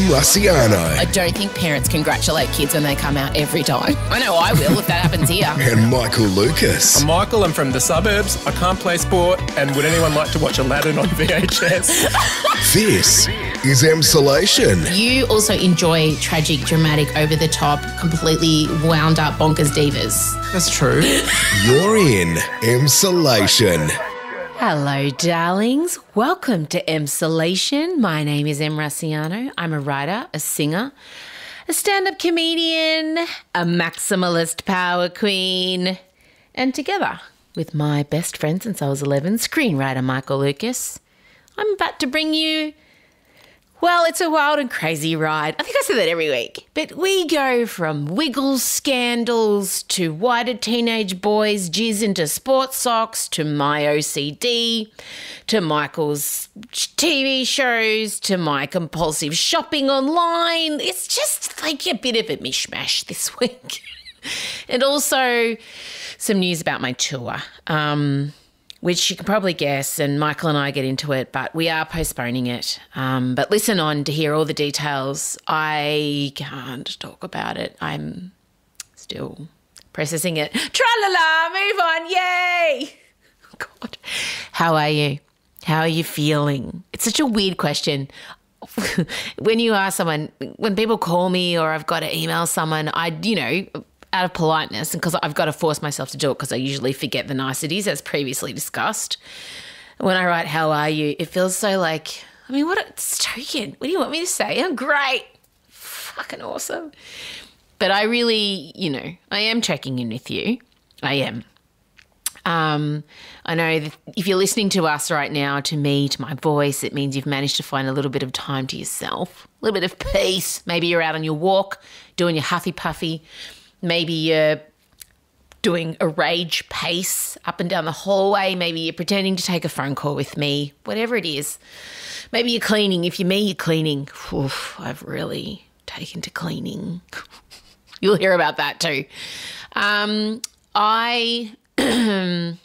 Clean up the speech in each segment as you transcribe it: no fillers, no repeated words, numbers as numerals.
Russiano. I don't think parents congratulate kids when they come out every time. I know I will if that happens here. And Michael Lucas. I'm Michael, I'm from the suburbs. I can't play sport. And would anyone like to watch Aladdin on VHS? This is Emsolation. You also enjoy tragic, dramatic, over-the-top, completely wound-up bonkers divas. That's true. You're in Emsolation. Hello, darlings. Welcome to Emsolation. My name is Em Russiano. I'm a writer, a singer, a stand-up comedian, a maximalist power queen, and together with my best friend since I was 11, screenwriter Michael Lucas, I'm about to bring you, well, it's a wild and crazy ride. I think I say that every week. But we go from Wiggles scandals to why did teenage boys jizz into sports socks to my OCD to Michael's TV shows to my compulsive shopping online. It's just like a bit of a mishmash this week. And also some news about my tour. Which you can probably guess, and Michael and I get into it, but we are postponing it. But listen on to hear all the details. I can't talk about it. I'm still processing it. Tra-la-la, move on, yay! Oh, God. How are you? How are you feeling? It's such a weird question. When you ask someone, when people call me or I've got to email someone, out of politeness, and because I've got to force myself to do it because I usually forget the niceties as previously discussed. When I write, how are you? It feels so like, it's token. What do you want me to say? I'm great. Fucking awesome. But I really, I am checking in with you. I am. I know that if you're listening to us right now, to me, to my voice, it means you've managed to find a little bit of time to yourself, a little bit of peace. Maybe you're out on your walk, doing your huffy puffy. Maybe you're doing a rage pace up and down the hallway. Maybe you're pretending to take a phone call with me, whatever it is. Maybe you're cleaning. If you're me, you're cleaning. Oof, I've really taken to cleaning. You'll hear about that too. I haven't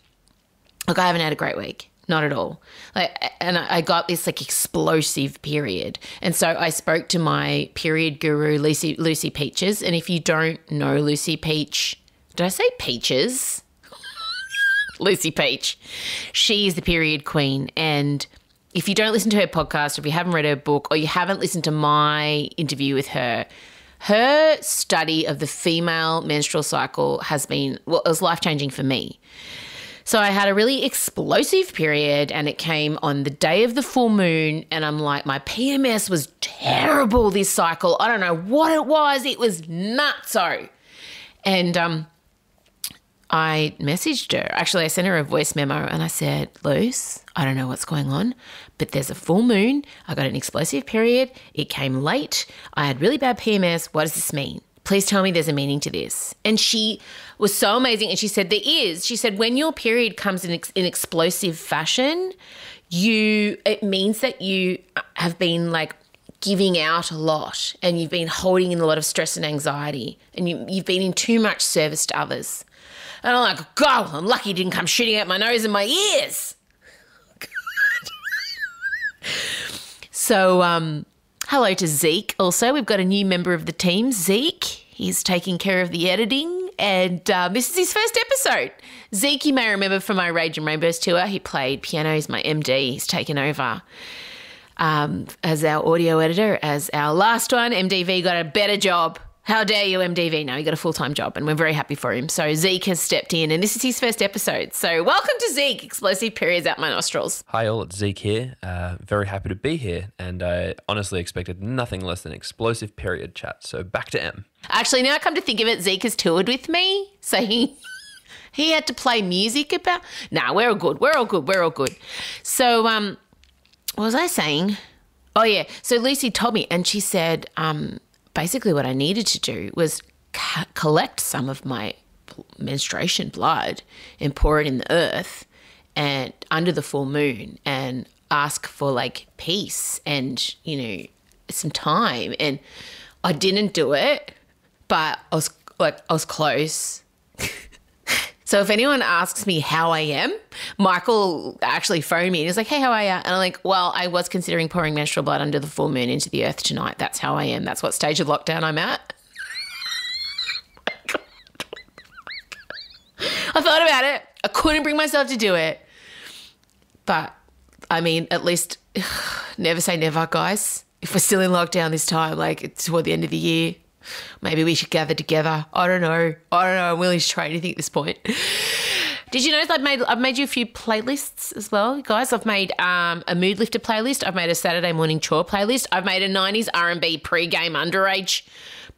had a great week. Not at all. I got this explosive period. And so I spoke to my period guru, Lucy Peaches. And if you don't know Lucy Peach, did I say Peaches? Lucy Peach. She is the period queen. And if you don't listen to her podcast, or if you haven't read her book, or you haven't listened to my interview with her, her study of the female menstrual cycle it was life-changing for me. So I had a really explosive period and it came on the day of the full moon and I'm like, my PMS was terrible this cycle. I don't know what it was. It was nutso. And I messaged her. Actually, I sent her a voice memo and I said, Luce, I don't know what's going on, but there's a full moon. I got an explosive period. It came late. I had really bad PMS. What does this mean? Please tell me there's a meaning to this. And she was so amazing. And she said, there is. She said, when your period comes in explosive fashion, it means that you have been giving out a lot and you've been holding in a lot of stress and anxiety and you've been in too much service to others. And I'm like, God, I'm lucky it didn't come shooting out my nose and my ears. So, hello to Zeke also. We've got a new member of the team, Zeke. He's taking care of the editing and this is his first episode. Zeke, you may remember from my Rage and Rainbows tour. He played piano. He's my MD. He's taken over as our audio editor. As our last one, MDV got a better job. How dare you, MDV? No, he got a full-time job and we're very happy for him. So Zeke has stepped in and this is his first episode. So welcome to Zeke, explosive periods out my nostrils. Hi all, it's Zeke here. Very happy to be here and I honestly expected nothing less than explosive period chat. So back to M. Actually, now I come to think of it, Zeke has toured with me. So he had to play music about... Nah, we're all good. So what was I saying? Oh, yeah. So Lucy told me and she said... basically what I needed to do was collect some of my menstruation blood and pour it in the earth and under the full moon and ask for peace and, some time. And I didn't do it, but I was close. So if anyone asks me how I am, Michael actually phoned me and he's like, hey, how are you? And I'm like, well, I was considering pouring menstrual blood under the full moon into the earth tonight. That's how I am. That's what stage of lockdown I'm at. I thought about it. I couldn't bring myself to do it. But, I mean, at least never say never, guys. If we're still in lockdown this time, like it's toward the end of the year, maybe we should gather together. I don't know. I'm willing to try anything at this point. Did you know that I've made you a few playlists as well, guys? I've made a mood lifter playlist. I've made a Saturday morning chore playlist. I've made a 90s R&B pre-game underage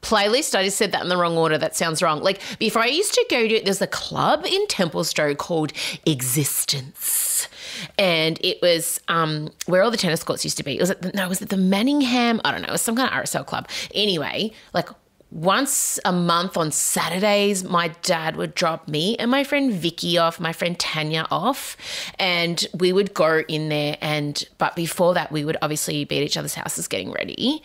playlist. I just said that in the wrong order. That sounds wrong. Like before I used to go to, there's a club in Templestowe called Existence. And it was where all the tennis courts used to be. Was it the Manningham? I don't know. It was some kind of RSL club. Anyway, like once a month on Saturdays, my dad would drop me and my friend Vicky off, my friend Tanya off, and we would go in there. But before that, we would obviously be at each other's houses getting ready.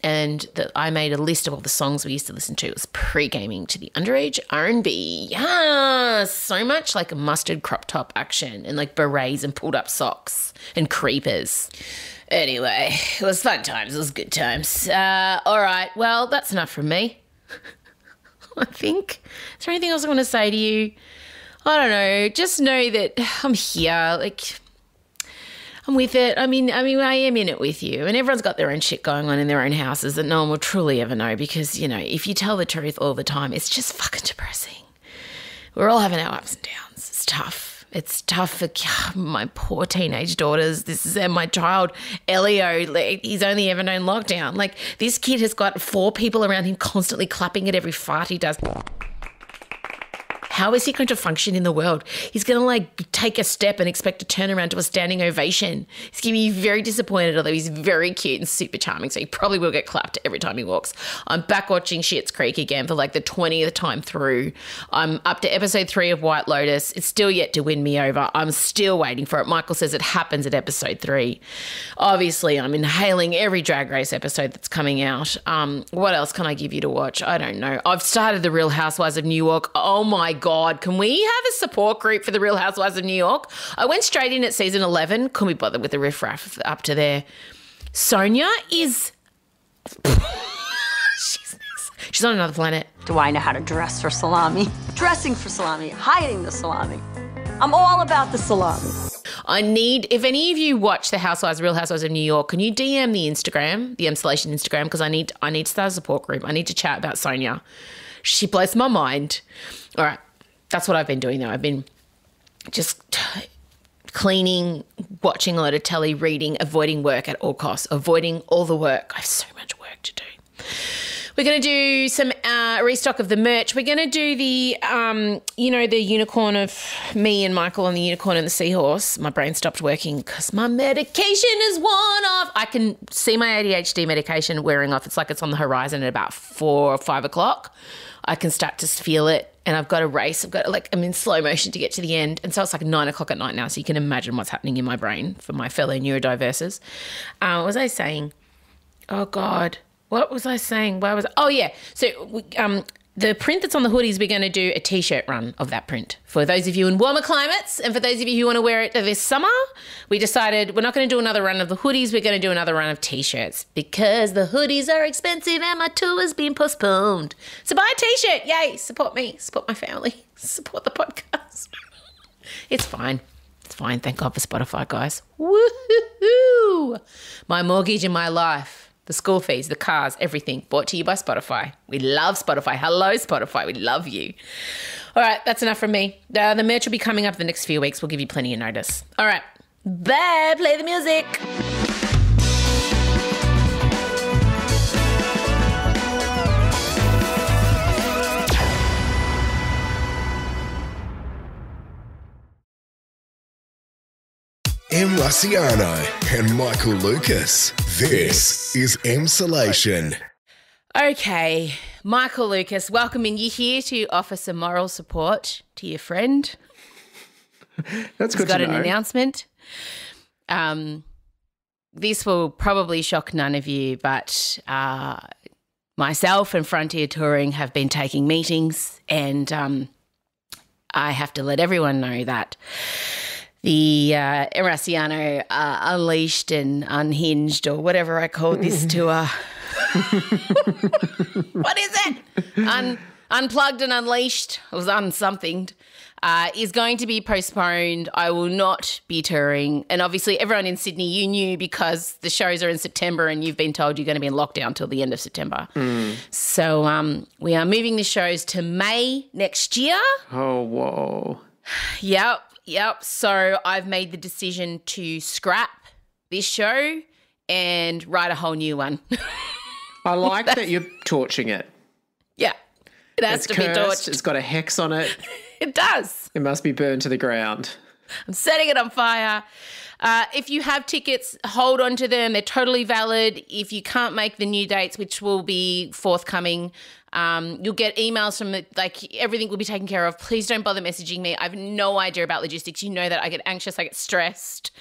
And I made a list of all the songs we used to listen to. It was pre-gaming to the underage R&B. Yeah, so much like mustard crop top action and like berets and pulled up socks and creepers. Anyway, it was fun times. It was good times. All right, well, that's enough from me, I think. Is there anything else I want to say to you? I don't know. Just know that I'm here. Like, I'm with it. I mean, I am in it with you. And everyone's got their own shit going on in their own houses that no one will truly ever know because, you know, if you tell the truth all the time, it's just fucking depressing. We're all having our ups and downs. It's tough. It's tough for my poor teenage daughters. My child, Elio, like, he's only ever known lockdown. Like, this kid has got 4 people around him constantly clapping at every fart he does. How is he going to function in the world? He's going to like take a step and expect to turn around to a standing ovation. He's going to be very disappointed, although he's very cute and super charming, so he probably will get clapped every time he walks. I'm back watching Schitt's Creek again for like the 20th time through. I'm up to episode 3 of White Lotus. It's still yet to win me over. I'm still waiting for it. Michael says it happens at episode 3. Obviously, I'm inhaling every Drag Race episode that's coming out. What else can I give you to watch? I don't know. I've started The Real Housewives of New York. Oh my God, can we have a support group for The Real Housewives of New York? I went straight in at season 11. Couldn't be bothered with the riffraff up to there. Sonia is... she's on another planet. Do I know how to dress for salami? Dressing for salami, hiding the salami. I'm all about the salami. If any of you watch The Real Housewives of New York, can you DM the Instagram, the Emsolation Instagram, because I need to start a support group. I need to chat about Sonia. She blows my mind. All right. That's what I've been doing though. I've been just cleaning, watching a lot of telly, reading, avoiding work at all costs, avoiding all the work. I have so much work to do. We're going to do some restock of the merch. We're going to do the, the unicorn of me and Michael and the unicorn and the seahorse. My brain stopped working because my medication is worn off. I can see my ADHD medication wearing off. It's like it's on the horizon at about 4 or 5 o'clock. I can start to feel it. And I've got a race. I'm in slow motion to get to the end. And so it's like 9 o'clock at night now. So you can imagine what's happening in my brain for my fellow neurodiverses. What was I saying? Oh, God. What was I saying? Oh, yeah. So the print that's on the hoodies, we're going to do a T-shirt run of that print. For those of you in warmer climates and for those of you who want to wear it this summer, we decided we're not going to do another run of the hoodies. We're going to do another run of T-shirts because the hoodies are expensive and my tour has been postponed. So buy a T-shirt. Yay. Support me. Support my family. Support the podcast. It's fine. It's fine. Thank God for Spotify, guys. Woohoo! My mortgage and my life. The school fees, the cars, everything brought to you by Spotify. We love Spotify. Hello, Spotify. We love you. All right, that's enough from me. The merch will be coming up the next few weeks. We'll give you plenty of notice. All right, bye. Play the music. M. Russiano and Michael Lucas. This is Emsolation. Okay, Michael Lucas, welcoming you here to offer some moral support to your friend. That's good to know. He's got an announcement. This will probably shock none of you, but myself and Frontier Touring have been taking meetings and I have to let everyone know that the Erasiano Unleashed and Unhinged, or whatever I called this tour. What is it? Unplugged and Unleashed. It was unsomething. Is going to be postponed. I will not be touring. And obviously everyone in Sydney, you knew because the shows are in September and you've been told you're going to be in lockdown till the end of September. So we are moving the shows to May next year. Oh, whoa. Yep. So I've made the decision to scrap this show and write a whole new one. I like that you're torching it. Yeah. It has It's to cursed. be torched. It's got a hex on it. It does. It must be burned to the ground. I'm setting it on fire. If you have tickets, hold on to them. They're totally valid. If you can't make the new dates, which will be forthcoming, you'll get emails from everything will be taken care of. Please don't bother messaging me. I have no idea about logistics. You know that I get anxious, I get stressed.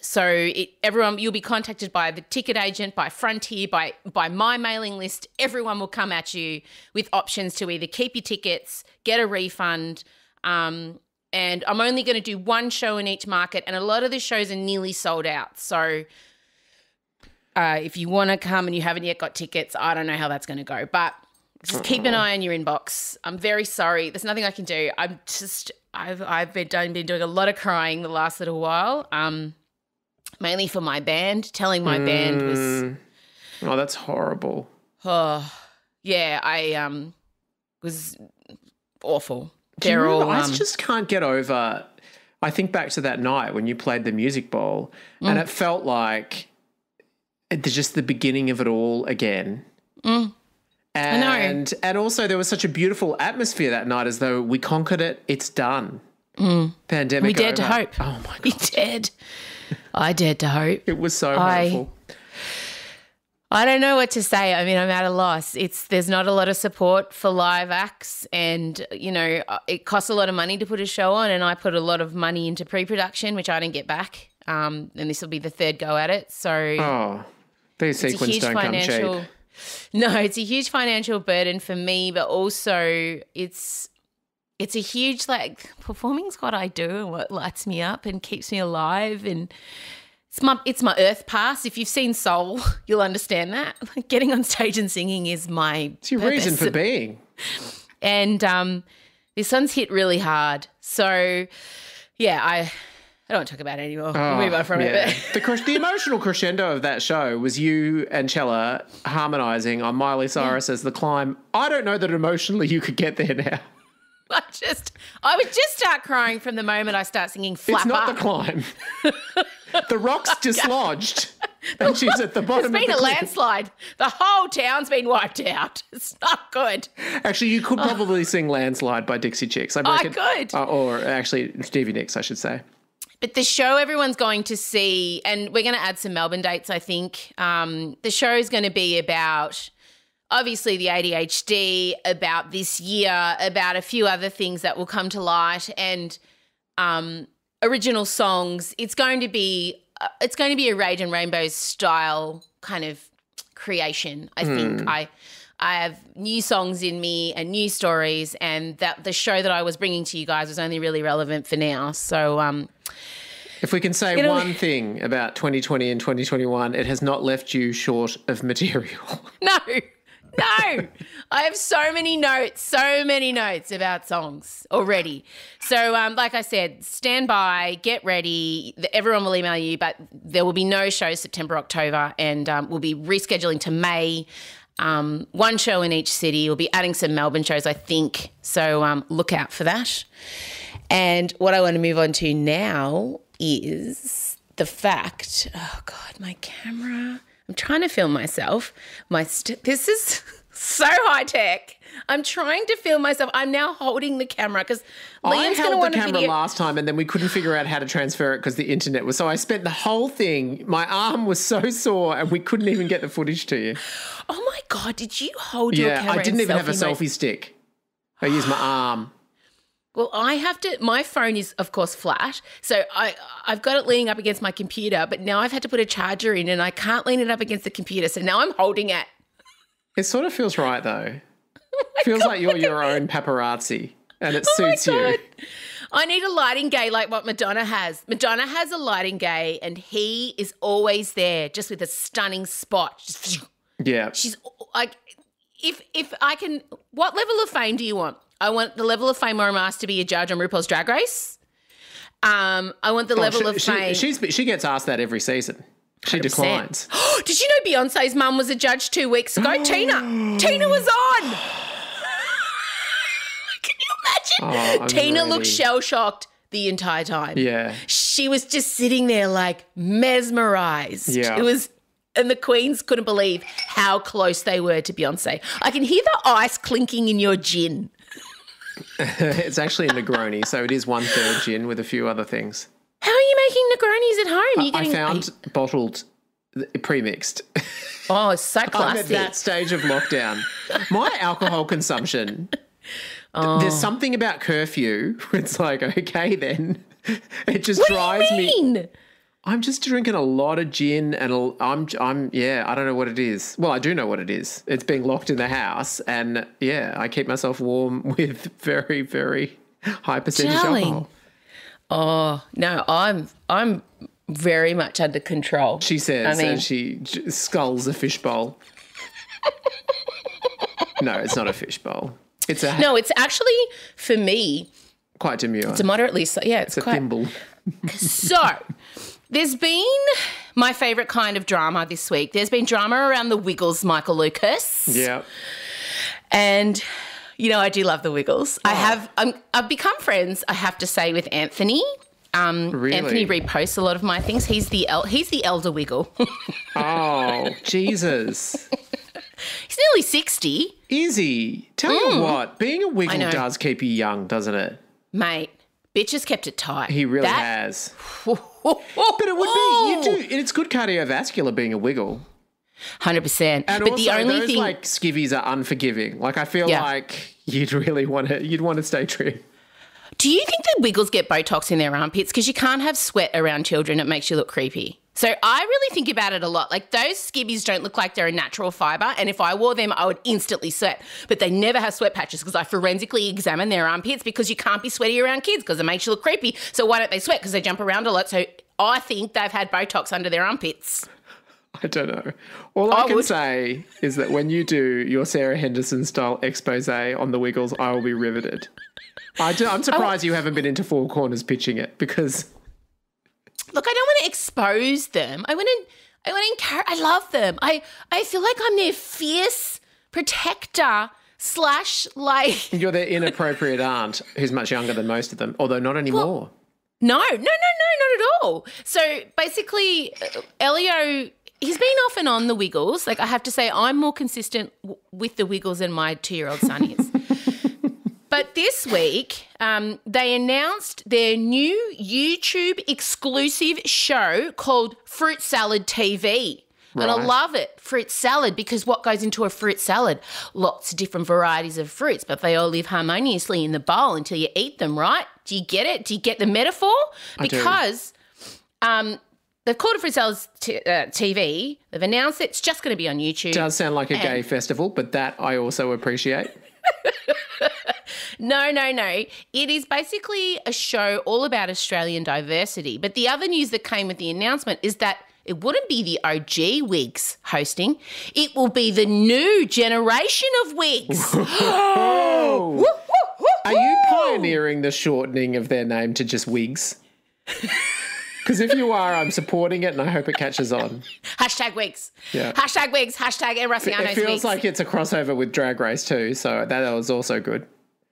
So everyone, you'll be contacted by the ticket agent, by Frontier, by my mailing list. Everyone will come at you with options to either keep your tickets, get a refund, and I'm only going to do one show in each market, and a lot of the shows are nearly sold out. So if you want to come and you haven't yet got tickets, I don't know how that's going to go, but just keep an eye on your inbox. I'm very sorry. There's nothing I can do. I've been doing a lot of crying the last little while. Mainly for my band, telling my band was... Oh, that's horrible. Oh, yeah, I was awful. I just can't get over... I think back to that night when you played the Music Bowl and it felt like just the beginning of it all again. And, I know. And also there was such a beautiful atmosphere that night, as though we conquered it, it's done. Pandemic We dared to over. hope. Oh, my God. We dared. I dared to hope. It was so hopeful. I don't know what to say. I mean, I'm at a loss. There's not a lot of support for live acts, and, you know, it costs a lot of money to put a show on, and I put a lot of money into pre-production, which I didn't get back, and this will be the third go at it. So these sequins don't come cheap. No, it's a huge financial burden for me, but also it's a huge, performing's what I do and what lights me up and keeps me alive, and it's my earth pass. If you've seen Soul, you'll understand that. Getting on stage and singing is my It's your purpose. reason for being. And this one's hit really hard. So, yeah, I don't want to talk about it anymore. We'll move on from it. The emotional crescendo of that show was you and Chella harmonising on Miley Cyrus as The Climb. I don't know that emotionally you could get there now. I would just start crying from the moment I start singing Flap It's not Up. The Climb. The rock's dislodged and she's at the bottom of the It's been a cliff. landslide. The whole town's been wiped out. It's not good. Actually, you could probably sing Landslide by Dixie Chicks. I could. Or actually Stevie Nicks, I should say. But the show everyone's going to see, and we're going to add some Melbourne dates, I think. The show is going to be about... obviously the ADHD, about this year, about a few other things that will come to light, and original songs. It's going to be a Rage and Rainbows style kind of creation. I think I have new songs in me and new stories, and that the show that I was bringing to you guys was only really relevant for now. So if we can say one thing about 2020 and 2021, it has not left you short of material. No. I have so many notes about songs already. So, like I said, stand by, get ready. Everyone will email you, but there will be no shows September, October, and we'll be rescheduling to May. One show in each city. We'll be adding some Melbourne shows, I think. So look out for that. And what I want to move on to now is the fact, oh God, my camera. I'm trying to film myself. This is so high tech. I'm trying to film myself. I'm now holding the camera because Liam's going to want I a held the camera video. last time and then we couldn't figure out how to transfer it because the internet was. So I spent the whole thing. My arm was so sore and we couldn't even get the footage to you. Oh my God, did you hold your camera? Yeah, I didn't in even have a selfie mode? selfie stick. I used my arm. Well, I have to. My phone is, of course, flat, so I've got it leaning up against my computer. But now I've had to put a charger in, and I can't lean it up against the computer. So now I'm holding it. It sort of feels right though. Feels like you're your own paparazzi and it suits you. I need a lighting gay like what Madonna has. Madonna has a lighting gay and he is always there just with a stunning spot. Yeah. She's like, if I can, what level of fame do you want? I want the level of fame where I'm asked to be a judge on RuPaul's Drag Race. I want the level of fame. She gets asked that every season. She 100%. Declines. Did you know Beyonce's mum was a judge 2 weeks ago? Tina was on. Can you imagine? Tina looked shell-shocked the entire time. Yeah. She was just sitting there like mesmerised. Yeah. And the queens couldn't believe how close they were to Beyonce. I can hear the ice clinking in your gin. It's actually a Negroni, so it is 1/3 gin with a few other things. How are you making Negronis at home? I found bottled, pre-mixed. Oh, it's so classic. I'm at that stage of lockdown. My alcohol consumption, there's something about curfew. It's like, okay then. It just drives me. I'm just drinking a lot of gin and I don't know what it is. Well, I do know what it is. It's being locked in the house and I keep myself warm with very, very high percentage alcohol. Oh, no, I'm very much under control. She says as she sculls a fishbowl. No, it's not a fishbowl. No, it's actually, for me, quite demure. It's a moderately, it's a thimble. So, there's been my favourite kind of drama this week. There's been drama around the Wiggles, Michael Lucas. Yeah. And, I do love the Wiggles. I've become friends, I have to say, with Anthony. Really? Anthony reposts a lot of my things. He's the elder Wiggle. Oh, Jesus. He's nearly 60. Is he? Tell you what, being a Wiggle does keep you young, doesn't it? Mate, bitch has kept it tight. He really has. But it would be, it's good cardiovascular being a Wiggle. 100%. And but also, the only those thing, skivvies are unforgiving. Like, I feel like you'd want to stay trim. Do you think the Wiggles get Botox in their armpits? Because you can't have sweat around children. It makes you look creepy. So I really think about it a lot. Like, those skivvies don't look like they're a natural fibre, and if I wore them, I would instantly sweat. But they never have sweat patches because I forensically examine their armpits because you can't be sweaty around kids because it makes you look creepy. So why don't they sweat? Because they jump around a lot. So I think they've had Botox under their armpits. I don't know. All I can say is that when you do your Sarah Henderson style expose on the Wiggles, I will be riveted. I'm surprised you haven't been into Four Corners pitching it because... Look, I don't want to expose them. I want to encourage. I love them. I feel like I'm their fierce protector / like... You're their inappropriate aunt who's much younger than most of them, although not anymore. Well, no, not at all. So basically, Elio... He's been off and on the Wiggles. Like, I have to say, I'm more consistent with the Wiggles than my 2-year-old son is. But this week, they announced their new YouTube exclusive show called Fruit Salad TV. Right. And I love it, fruit salad, because what goes into a fruit salad? Lots of different varieties of fruits, but they all live harmoniously in the bowl until you eat them, right? Do you get it? Do you get the metaphor? Because they've called it Fruit Salad TV. They've announced it's just going to be on YouTube. It does sound like a gay festival, but that I also appreciate. No. It is basically a show all about Australian diversity. But the other news that came with the announcement is that it wouldn't be the OG Wigs hosting. It will be the new generation of Wigs. Are you pioneering the shortening of their name to just Wigs? Because if you are, I'm supporting it and I hope it catches on. #Wigs. Yeah. #Wigs. #Erasiano's It feels Wigs. like it's a crossover with Drag Race too, so that was also good.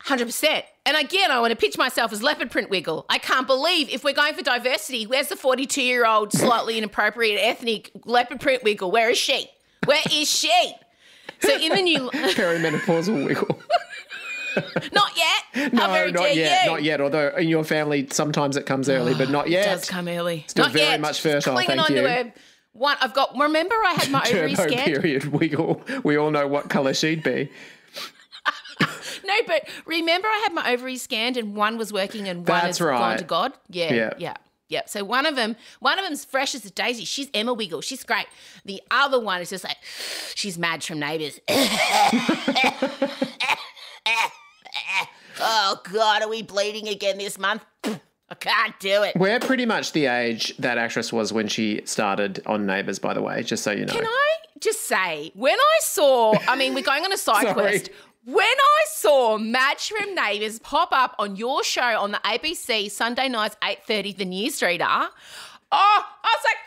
100%. And again, I want to pitch myself as leopard print Wiggle. I can't believe if we're going for diversity, where's the 42-year-old slightly inappropriate ethnic leopard print Wiggle? Where is she? Where is she? So in the new... Perimenopausal Wiggle. Not yet. No, How very not dare yet. you. Not yet. Although in your family, sometimes it comes early, but not yet. It does come early. Still not very yet. much fertile, Clinging thank on you. To her. One, I've got... Remember I had my ovaries Turbo scanned? period Wiggle. We all know what colour she'd be. No, but remember I had my ovaries scanned and one was working and one has gone to God? Yeah. So one of them's fresh as a daisy. She's Emma Wiggle. She's great. The other one is just like, she's Madge from Neighbours. oh, God, are we bleeding again this month? I can't do it. We're pretty much the age that actress was when she started on Neighbours, by the way, just so you know. Can I just say, when I saw, we're going on a side quest. When I saw Madge from Neighbours pop up on your show on the ABC Sunday nights 8:30, The Newsreader, I was like,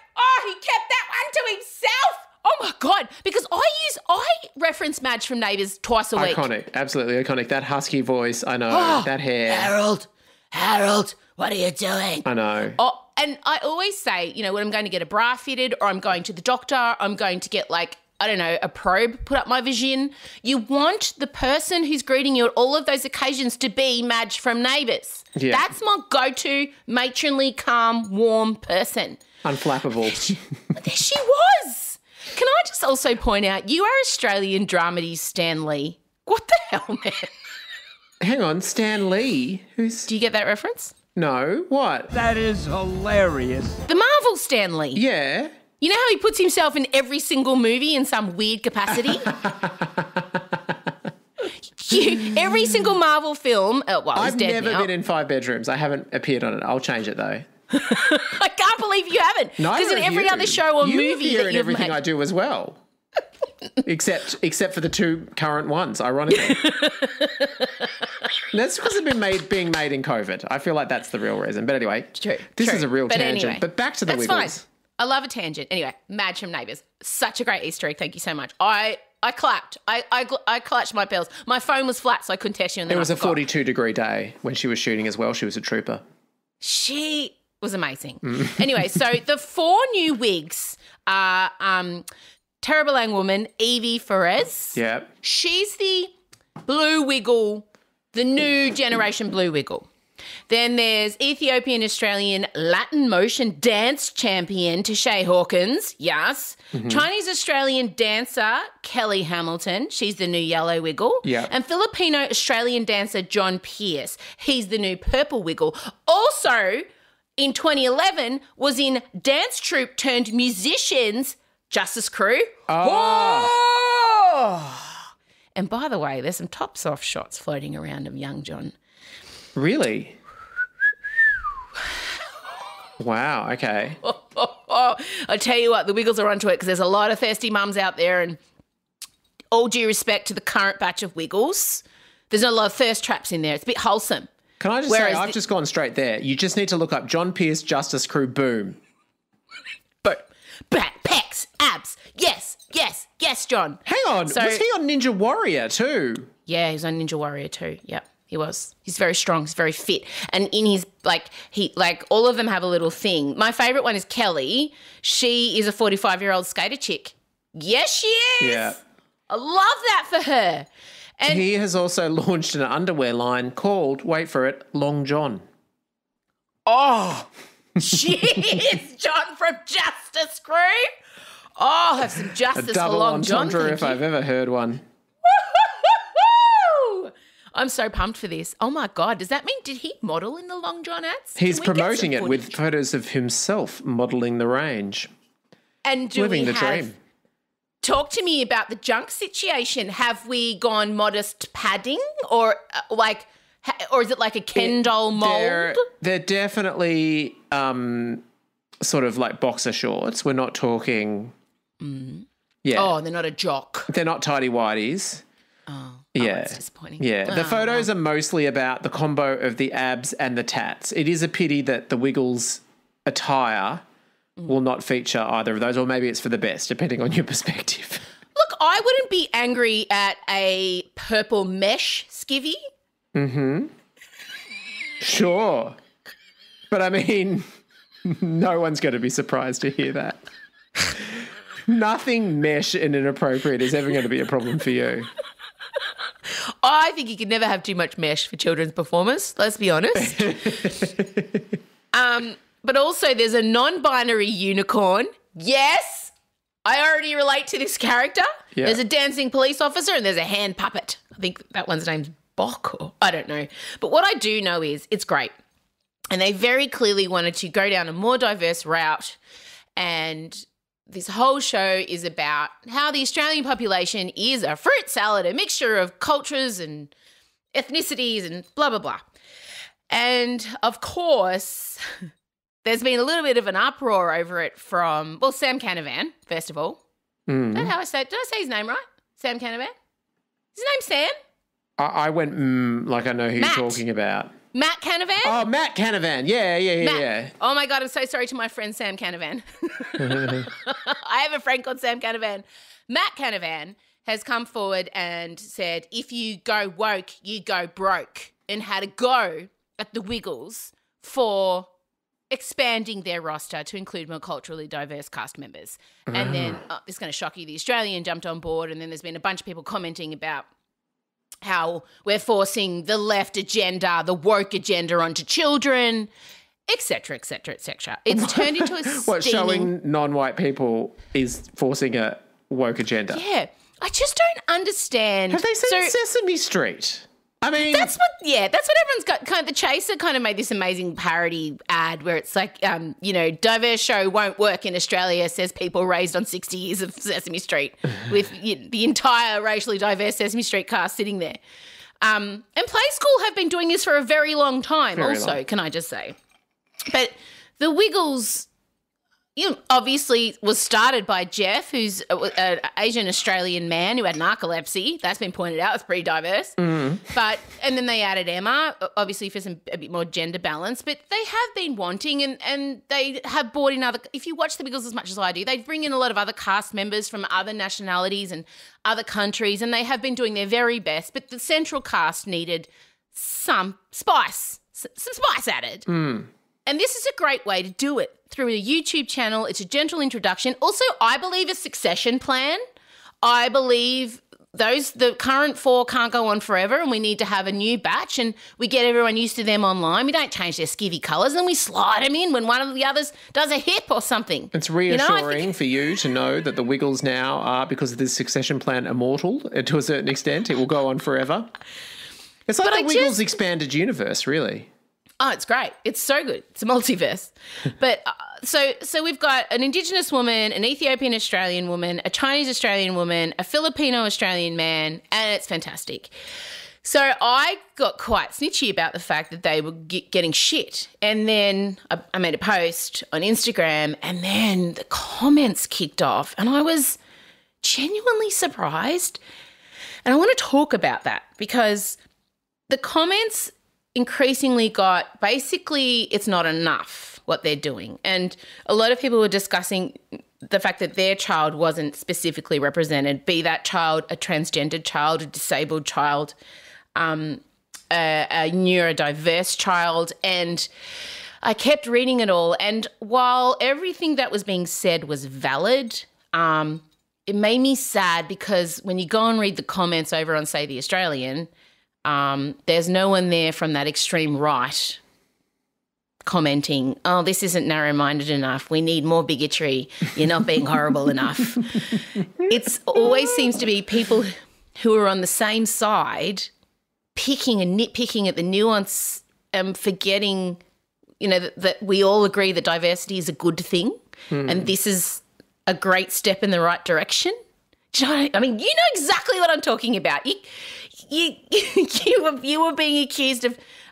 he kept that one to himself. Oh my God, because I reference Madge from Neighbours twice a week. Iconic, absolutely iconic. That husky voice, I know, that hair. Harold, what are you doing? I know. Oh, and I always say, when I'm going to get a bra fitted or I'm going to the doctor, I'm going to get a probe put up my vagina. You want the person who's greeting you at all of those occasions to be Madge from Neighbours. Yeah. That's my go-to matronly, calm, warm person. Unflappable. There she was. Can I just also point out, you are Australian dramedy Stan Lee. What the hell, man? Hang on, Stan Lee? Who's... Do you get that reference? No, what? That is hilarious. The Marvel Stan Lee. Yeah. You know how he puts himself in every single movie in some weird capacity? Every single Marvel film, I've dead never now. been in 5 bedrooms. I haven't appeared on it. I'll change it though. I can't believe you haven't. Neither Because in of every you. other show or you movie appear that in you've everything made. I do as well. except for the 2 current ones, ironically. That's because it's being made in COVID. I feel like that's the real reason. But anyway, this is a real tangent. Anyway, but back to the that's Wiggles. Fine. I love a tangent. Anyway, Madge from Neighbours. Such a great Easter egg. Thank you so much. I clapped. I clutched my pearls. My phone was flat, so I couldn't text you. And then It was a a 42-degree day when she was shooting as well. She was a trooper. She was amazing. Anyway, so the 4 new wigs are Terrible Lang Woman, Evie Ferez. Yeah. She's the Blue Wiggle, the new generation Blue Wiggle. Then there's Ethiopian Australian Latin motion dance champion Tashay Hawkins, yes. Chinese Australian dancer Kelly Hamilton, she's the new Yellow Wiggle. Yeah. And Filipino Australian dancer John Pierce, he's the new Purple Wiggle. Also, in 2011, was in dance troupe turned musicians Justice Crew. Oh. And by the way, there's some tops off shots floating around of young John. Really? Wow, okay. I tell you what, the Wiggles are onto it because there's a lot of thirsty mums out there, and all due respect to the current batch of Wiggles, there's not a lot of thirst traps in there. It's a bit wholesome. Can I just say, I've just gone straight there. You just need to look up John Pierce Justice Crew, boom. But back, pecs, abs, yes, John. Hang on, was he on Ninja Warrior too? Yeah, he's on Ninja Warrior too, yep. He was. He's very strong. He's very fit. And in his, all of them have a little thing. My favourite one is Kelly. She is a 45-year-old skater chick. Yes, she is. Yeah. I love that for her. And He has also launched an underwear line called, wait for it, Long John. oh, she is John from Justice Crew. Oh, have some A justice for double Long John. entendre thank if you. I've ever heard one. Woo! I'm so pumped for this. Oh my God. Does that mean, did he model in the Long John ads? He's Can we get promoting some it with footage? photos of himself modelling the range. And do Living we the have, dream. Talk to me about the junk situation. Have we gone modest padding or or is it like a Ken doll mold? They're definitely sort of like boxer shorts. We're not talking... Yeah. Oh, they're not a jock. They're not tighty-whities. Yeah. That's disappointing. Yeah. The Oh. photos are mostly about the combo of the abs and the tats. It is a pity that the Wiggles attire will not feature either of those, or maybe it's for the best, depending on your perspective. Look, I wouldn't be angry at a purple mesh skivvy. Sure. But I mean, no one's going to be surprised to hear that. Nothing mesh and inappropriate is ever going to be a problem for you. I think you can never have too much mesh for children's performers, let's be honest. But also there's a non-binary unicorn. Yes, I already relate to this character. Yeah. There's a dancing police officer and there's a hand puppet. I think that one's name's Bok, or I don't know. But what I do know is it's great. And they very clearly wanted to go down a more diverse route. And this whole show is about how the Australian population is a fruit salad, a mixture of cultures and ethnicities and blah, blah, blah. And, of course, there's been a little bit of an uproar over it from, well, Sam Canavan, first of all. Is that how I say it? Did I say his name right? Sam Canavan? Is his name Sam? I went, like I know who Matt. you're talking about. Matt Canavan? Oh, Matt Canavan. Yeah. Matt. Oh, my God, I'm so sorry to my friend Sam Canavan. I have a friend called Sam Canavan. Matt Canavan has come forward and said, if you go woke, you go broke, and had a go at the Wiggles for expanding their roster to include more culturally diverse cast members. And then, this is going to shock you, the Australian jumped on board, and then there's been a bunch of people commenting about how we're forcing the left agenda, the woke agenda onto children, et cetera, et cetera, et cetera. It's turned into a What, showing non-white people is forcing a woke agenda? Yeah. I just don't understand. Have they seen Sesame Street? I mean, that's what everyone's got. Kind of, the Chaser kind of made this amazing parody ad where it's like, diverse show won't work in Australia, says people raised on 60 years of Sesame Street, with the entire racially diverse Sesame Street cast sitting there. And Play School have been doing this for a very long time. Can I just say, but the Wiggles, obviously was started by Jeff, who's an Asian Australian man who had narcolepsy. That's been pointed out. It's pretty diverse. And then they added Emma, obviously for a bit more gender balance. But they have been wanting, and they have brought in if you watch the Wiggles as much as I do, they bring in a lot of other cast members from other nationalities and other countries, and they have been doing their very best. But the central cast needed some spice added. And this is a great way to do it, through a YouTube channel. It's a gentle introduction. Also, I believe a succession plan. I believe the current 4 can't go on forever, and we need to have a new batch, and we get everyone used to them online. We don't change their skivvy colours, and we slide them in when one of the others does a hip or something. It's reassuring for you to know that the Wiggles now are, because of this succession plan, immortal to a certain extent. It will go on forever. It's like the Wiggles expanded universe, really. Oh, it's great. It's so good. It's a multiverse. But so we've got an Indigenous woman, an Ethiopian Australian woman, a Chinese Australian woman, a Filipino Australian man, and it's fantastic. So I got quite snitchy about the fact that they were getting shit. And then I made a post on Instagram, and then the comments kicked off, and I was genuinely surprised. And I want to talk about that, because the comments increasingly got, basically, it's not enough what they're doing. And a lot of people were discussing the fact that their child wasn't specifically represented, be that child a transgendered child, a disabled child, a neurodiverse child. And I kept reading it all. And while everything that was being said was valid, it made me sad, because when you go and read the comments over on, say, The Australian, there's no one there from that extreme right commenting, oh, this isn't narrow-minded enough. We need more bigotry. You're not being horrible enough. It always seems to be people who are on the same side picking and nitpicking at the nuance and forgetting, that we all agree that diversity is a good thing, and this is a great step in the right direction. Do you know what I mean? You know exactly what I'm talking about. You were being accused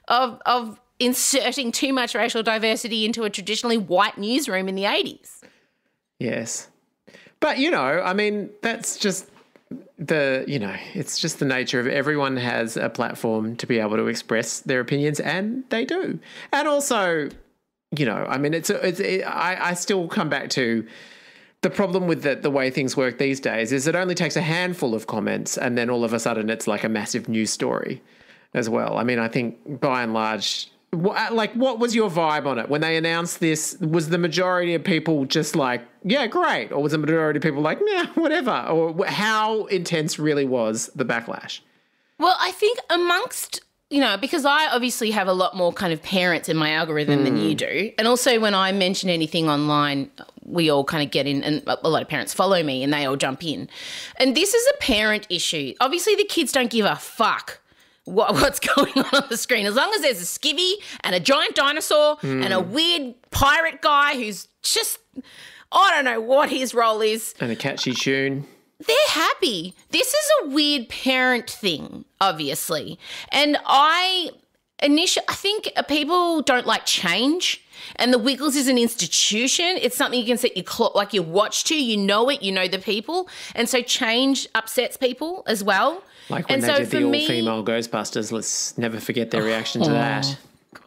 of inserting too much racial diversity into a traditionally white newsroom in the 80s. Yes. But, that's just it's just the nature of everyone has a platform to be able to express their opinions, and they do. And also, I still come back to the problem with the way things work these days is it only takes a handful of comments, and then all of a sudden it's like a massive news story as well. I mean, I think by and large, what was your vibe on it? When they announced this, was the majority of people just like, yeah, great? Or was the majority of people like, yeah, whatever? Or how intense really was the backlash? Well, I think amongst, because I obviously have a lot more kind of parents in my algorithm than you do. And also when I mention anything online, we all kind of get in, and a lot of parents follow me and they all jump in. And this is a parent issue. Obviously the kids don't give a fuck what's going on the screen. As long as there's a skivvy and a giant dinosaur and a weird pirate guy who's just, I don't know what his role is. And a catchy tune. they're happy. This is a weird parent thing, obviously. And I think people don't like change, and the Wiggles is an institution. It's something you can set your watch to. You know it. You know the people. And so change upsets people as well. Like when they did the all-female Ghostbusters. Let's never forget their reaction to that.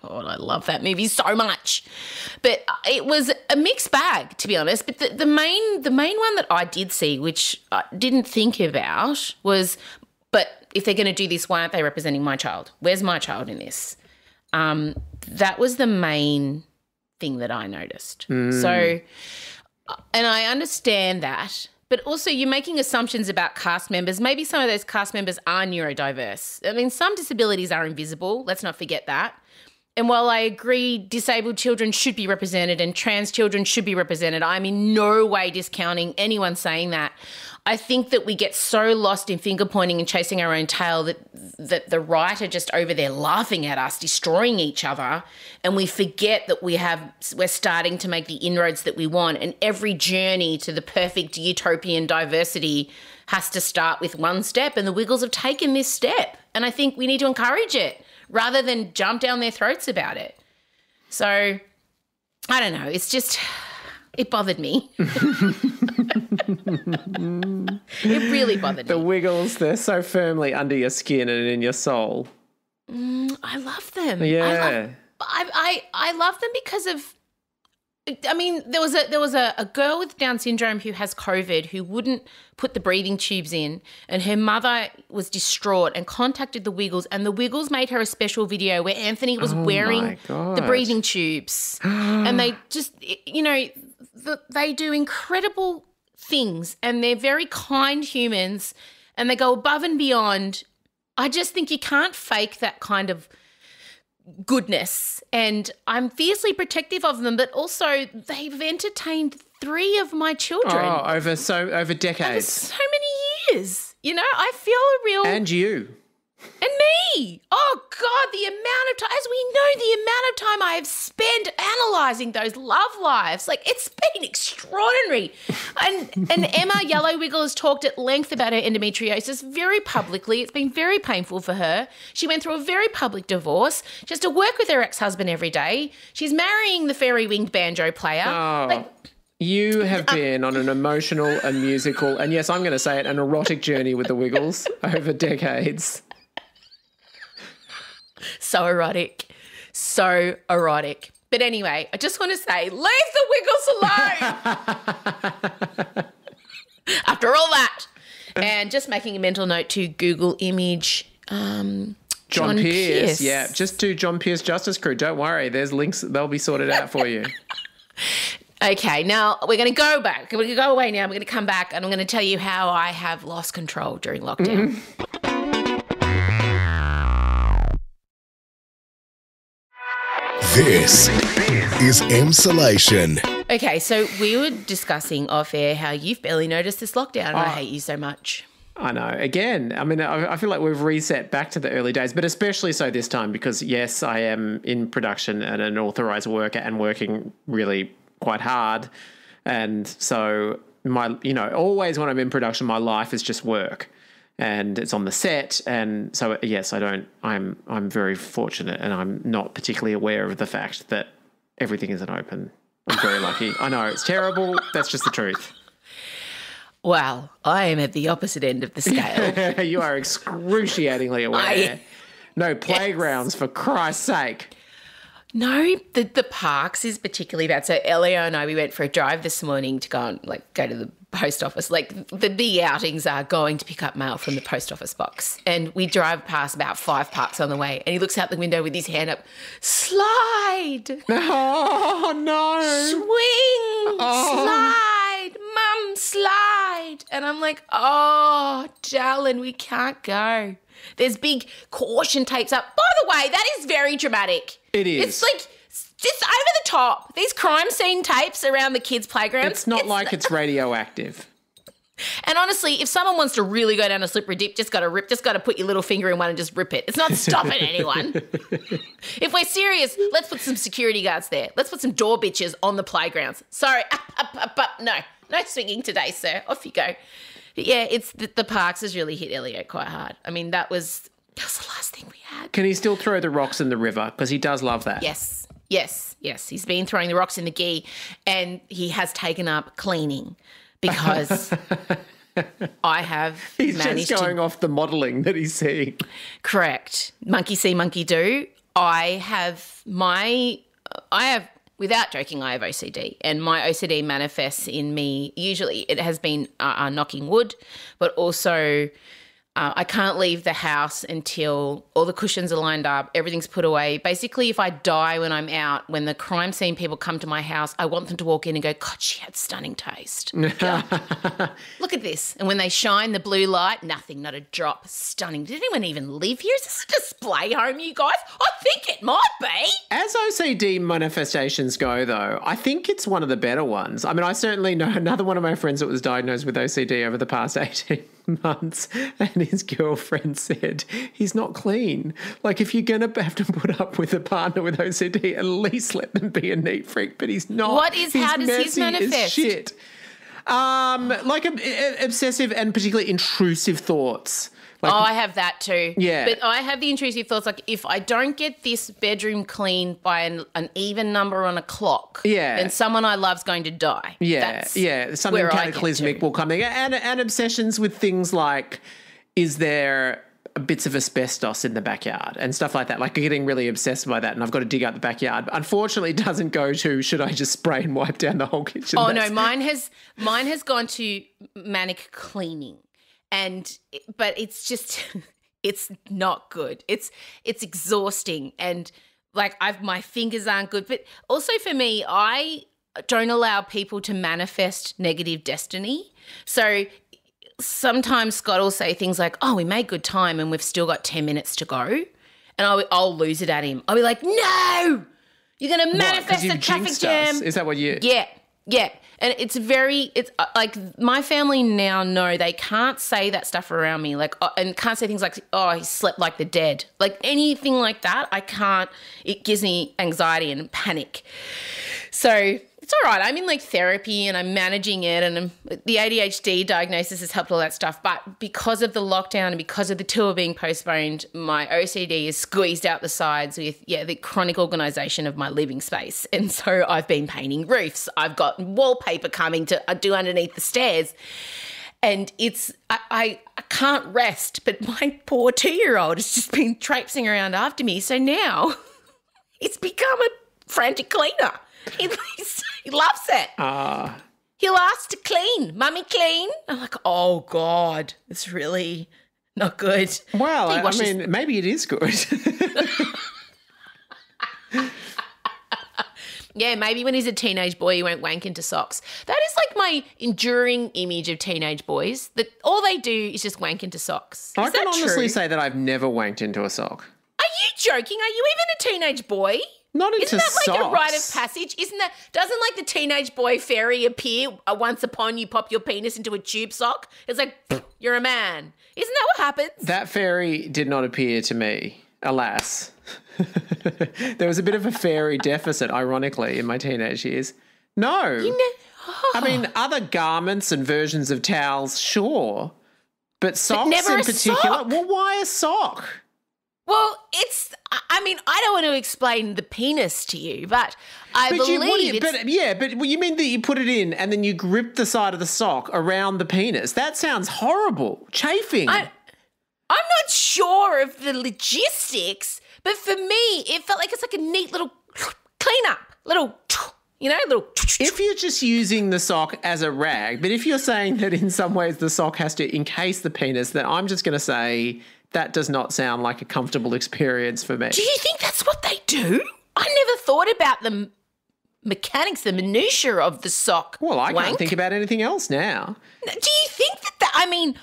God, I love that movie so much. But it was a mixed bag, to be honest. But the main one that I did see, which I didn't think about, was, but if they're going to do this, why aren't they representing my child? Where's my child in this? That was the main thing that I noticed. So, and I understand that. But also you're making assumptions about cast members. Maybe some of those cast members are neurodiverse. I mean, some disabilities are invisible. Let's not forget that. And while I agree disabled children should be represented and trans children should be represented, I'm in no way discounting anyone saying that. I think that we get so lost in finger pointing and chasing our own tail that the right are just over there laughing at us, destroying each other, and we forget that we're starting to make the inroads that we want, and every journey to the perfect utopian diversity has to start with one step, and the Wiggles have taken this step, and I think we need to encourage it rather than jump down their throats about it. So, I don't know. It's just, it bothered me. It really bothered me. The Wiggles, they're so firmly under your skin and in your soul. I love them. Yeah. I love them because of, I mean, there was a girl with Down syndrome who has COVID who wouldn't put the breathing tubes in, and her mother was distraught and contacted the Wiggles, and the Wiggles made her a special video where Anthony was wearing the breathing tubes. And they just, they do incredible things, and they're very kind humans, and they go above and beyond. I just think you can't fake that kind of goodness, and I'm fiercely protective of them, but also they've entertained 3 of my children. Over decades. Over so many years. I feel a real... And you. And me. Oh, God, the amount of time, as we know, the amount of time I have spent analysing those love lives. Like, it's been extraordinary. And Emma Yellow Wiggle has talked at length about her endometriosis very publicly. It's been very painful for her. She went through a very public divorce. She has to work with her ex-husband every day. She's marrying the fairy-winged banjo player. You have been on an emotional and musical, and yes, I'm going to say it, an erotic journey with the Wiggles over decades. So erotic. But anyway, I just want to say, leave the Wiggles alone. After all that. And just making a mental note to Google image John Pierce. Yeah, just do John Pierce Justice Crew. Don't worry. There's links. They'll be sorted out for you. Okay, now we're going to go back. We're going to go away now. We're going to come back, and I'm going to tell you how I have lost control during lockdown. This is Emsolation. Okay, so we were discussing off air how you've barely noticed this lockdown, and I hate you so much. I know. Again, I mean, I feel like we've reset back to the early days, but especially so this time because, yes, I am in production and an authorised worker and working really quite hard. And so always when I'm in production, my life is just work. And it's on the set, and so yes, I'm very fortunate, and I'm not particularly aware of the fact that everything isn't open. I'm very lucky. I know it's terrible. That's just the truth. Well, I am at the opposite end of the scale. You are excruciatingly aware. No playgrounds, for Christ's sake. No, the parks is particularly bad. So Elio and I, we went for a drive this morning to go to the post office. Like, the big outings are going to pick up mail from the post office box. And we drive past about 5 parks on the way, and he looks out the window with his hand up. Slide! Oh, no. Swing! Slide! Mum, slide! And I'm like, oh, darling, we can't go. There's big caution tapes up. By the way, that is very dramatic. It is. It's like just over the top. These crime scene tapes around the kids' playgrounds. It's not like it's radioactive. And honestly, if someone wants to really go down a slippery dip, just got to put your little finger in one and just rip it. It's not stopping anyone. If we're serious, let's put some security guards there. Let's put some door bitches on the playgrounds. Sorry, up. No swinging today, sir. Off you go. Yeah, it's the Parks has really hit Elliot quite hard. I mean, that was the last thing we had. Can he still throw the rocks in the river? Because he does love that. Yes. He's been throwing the rocks in the Gee, and he has taken up cleaning because I have He's managed just going off the modelling that he's seeing. Correct. Monkey see, monkey do. I have, without joking, I have OCD, and my OCD manifests in me. Usually it has been knocking wood, but also I can't leave the house until all the cushions are lined up, everything's put away. Basically, if I die when I'm out, when the crime scene people come to my house, I want them to walk in and go, God, she had stunning taste. Yeah. Look at this. And when they shine the blue light, nothing, not a drop. Stunning. Did anyone even live here? Is this a display home, you guys? I think it might be. As OCD manifestations go, though, I think it's one of the better ones. I mean, I certainly know another one of my friends that was diagnosed with OCD over the past 18 months, and his girlfriend said he's not clean. Like, if you're going to have to put up with a partner with OCD, at least let them be a neat freak, but he's not. How does his manifest? As shit. Like obsessive and particularly intrusive thoughts. Like, I have that too. Yeah. But I have the intrusive thoughts, like, if I don't get this bedroom clean by an even number on a clock, then someone I love's going to die. Yeah, something cataclysmic will come in. And obsessions with things like, is there bits of asbestos in the backyard and stuff like that, like getting really obsessed by that, and I've got to dig out the backyard. But unfortunately, it doesn't go to, should I just spray and wipe down the whole kitchen? Oh, no, mine has gone to manic cleaning. But it's just, it's not good. It's exhausting, and like my fingers aren't good. But also for me, I don't allow people to manifest negative destiny. So sometimes Scott will say things like, "Oh, we made good time, and we've still got 10 minutes to go," and I'll lose it at him. I'll be like, "No, you're going to manifest a traffic jam." Is that what you? Yeah. And it's like my family now know they can't say that stuff around me, like, and can't say things like, "Oh, he slept like the dead." Like anything like that, I can't. It gives me anxiety and panic. So it's all right. I'm in like therapy and I'm managing it, and the ADHD diagnosis has helped all that stuff. But because of the lockdown and because of the tour being postponed, my OCD is squeezed out the sides with the chronic organisation of my living space. And so I've been painting roofs. I've got wallpaper coming to do underneath the stairs. And I can't rest, but my poor 2-year-old has just been traipsing around after me. So now it's become a frantic cleaner. He loves it. He'll ask to clean. Mummy, clean. I'm like, oh, God, it's really not good. Well, I mean, maybe it is good. Yeah, maybe when he's a teenage boy, he won't wank into socks. That is like my enduring image of teenage boys, that all they do is just wank into socks. I can honestly say that I've never wanked into a sock. Are you joking? Are you even a teenage boy? Not into socks. Isn't that like a rite of passage? Doesn't like the teenage boy fairy appear once upon you pop your penis into a tube sock? It's like, you're a man. Isn't that what happens? That fairy did not appear to me, alas. There was a bit of a fairy deficit, ironically, in my teenage years. No. I mean, other garments and versions of towels, sure. But socks in particular? Sock. Well, why a sock? Well, I don't want to explain the penis to you, but but you mean that you put it in and then you grip the side of the sock around the penis. That sounds horrible. Chafing. I'm not sure of the logistics, but for me, it felt like it's like a neat little cleanup, little. If you're just using the sock as a rag, but if you're saying that in some ways the sock has to encase the penis, then I'm just going to say that does not sound like a comfortable experience for me. Do you think that's what they do? I never thought about the mechanics, the minutiae of the sock. Well, I can't think about anything else now. Do you think that I mean,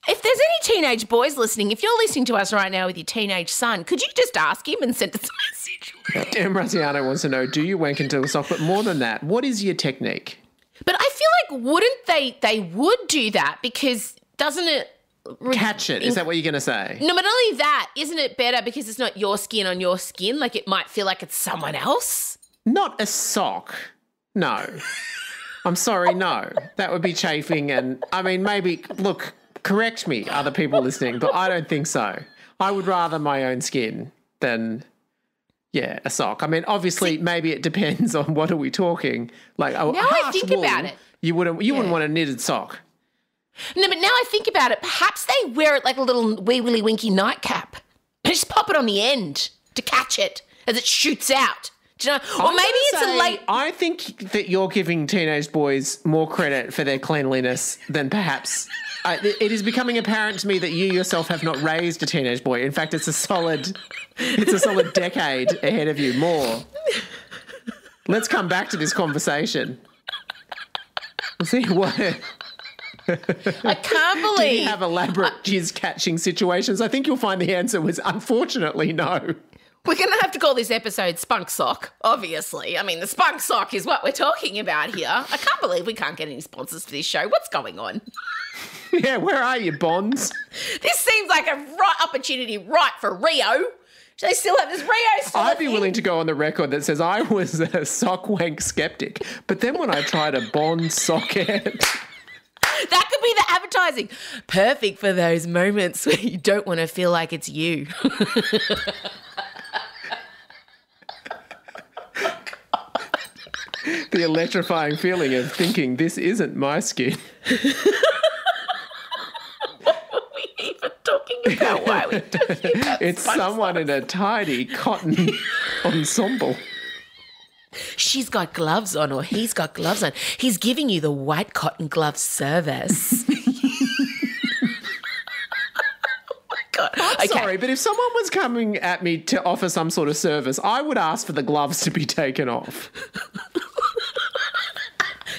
if there's any teenage boys listening, if you're listening to us right now with your teenage son, could you just ask him and send us a message? Embraciano wants to know, do you wank into a sock? But more than that, what is your technique? But I feel like wouldn't they would do that, because doesn't it catch it? Is that what you're going to say? No, but not only that, isn't it better because it's not your skin on your skin? Like, it might feel like it's someone else. Not a sock. No. I'm sorry, no. That would be chafing and, I mean, maybe, look, correct me, other people listening, but I don't think so. I would rather my own skin than, a sock. I mean, obviously, maybe it depends on what are we talking. Like, now I think about it. You wouldn't want a knitted sock. No, but now I think about it, perhaps they wear it like a little wee willy winky nightcap. Just pop it on the end to catch it as it shoots out. Do you know? Or maybe it's a late... I think that you're giving teenage boys more credit for their cleanliness than perhaps... it is becoming apparent to me that you yourself have not raised a teenage boy. In fact, it's a solid decade ahead of you, more. Let's come back to this conversation. See what... I can't believe... Did you have elaborate jizz-catching situations? I think you'll find the answer was unfortunately no. We're going to have to call this episode Spunk Sock, obviously. I mean, the Spunk Sock is what we're talking about here. I can't believe we can't get any sponsors for this show. What's going on? Yeah, where are you, Bonds? This seems like a opportunity right for Rio. Do they still have this Rio still? I'd be willing to go on the record that says I was a sock wank skeptic, but then when I tried a Bond socket... That could be the advertising. Perfect for those moments where you don't want to feel like it's you. The electrifying feeling of thinking this isn't my skin. What were we even talking about? Why are we talking about It's someone in a tidy cotton ensemble. She's got gloves on or he's got gloves on. He's giving you the white cotton glove service. I'm sorry, but if someone was coming at me to offer some sort of service, I would ask for the gloves to be taken off.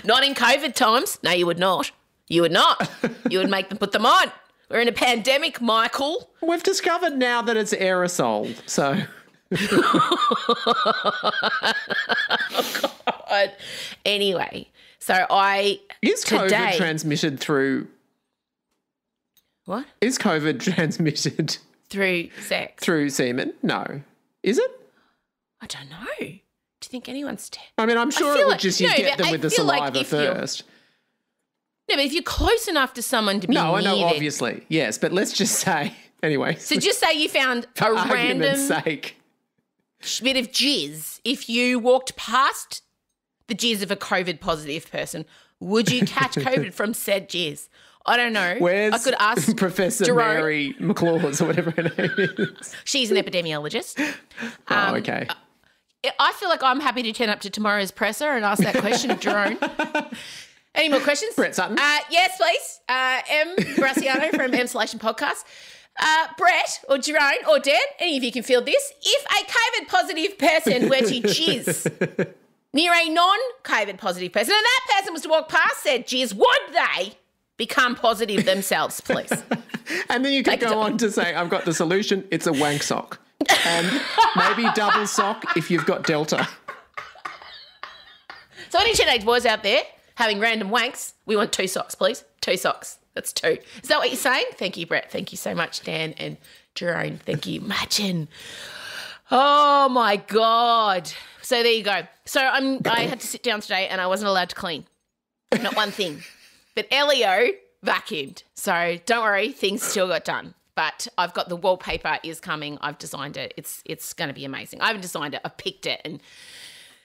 Not in COVID times. No, you would not. You would not. You would make them put them on. We're in a pandemic, Michael. We've discovered now that it's aerosol, so... Oh, God. Anyway, so Is COVID transmitted through... What? Is COVID transmitted... Through sex? Through semen? No. Is it? I don't know. Do you think anyone's... I mean, I'm sure it would just you get them with the saliva first. No, but if you're close enough to someone to be No, I know, near obviously. Yes, but let's just say... Anyway. So just say you found a random... argument's sake. Bit of jizz. If you walked past the jizz of a COVID positive person, would you catch COVID from said jizz? I don't know. Where's I could ask Professor Jerome. Mary McLaws or whatever her name is? She's an epidemiologist. Oh, okay. I feel like I'm happy to turn up to tomorrow's presser and ask that question of Jerome. Any more questions? Brett Sutton? Yes, please. M. Graciano from M Selection Podcast. Brett or Jerome or Dan, any of you can field this. If a COVID positive person were to jizz near a non-COVID positive person and that person was to walk past said jizz, would they become positive themselves, please? And then you could go on to say, I've got the solution, it's a wank sock. And maybe double sock if you've got Delta. So any teenage boys out there having random wanks, we want 2 socks, please. 2 socks. That's 2. Is that what you're saying? Thank you, Brett. Thank you so much, Dan and Jerome. Thank you. Imagine. Oh, my God. So there you go. So I had to sit down today and I wasn't allowed to clean. Not one thing. But Elio vacuumed. So don't worry, things still got done. But I've got the wallpaper is coming. I've designed it. It's going to be amazing. I haven't designed it. I've picked it and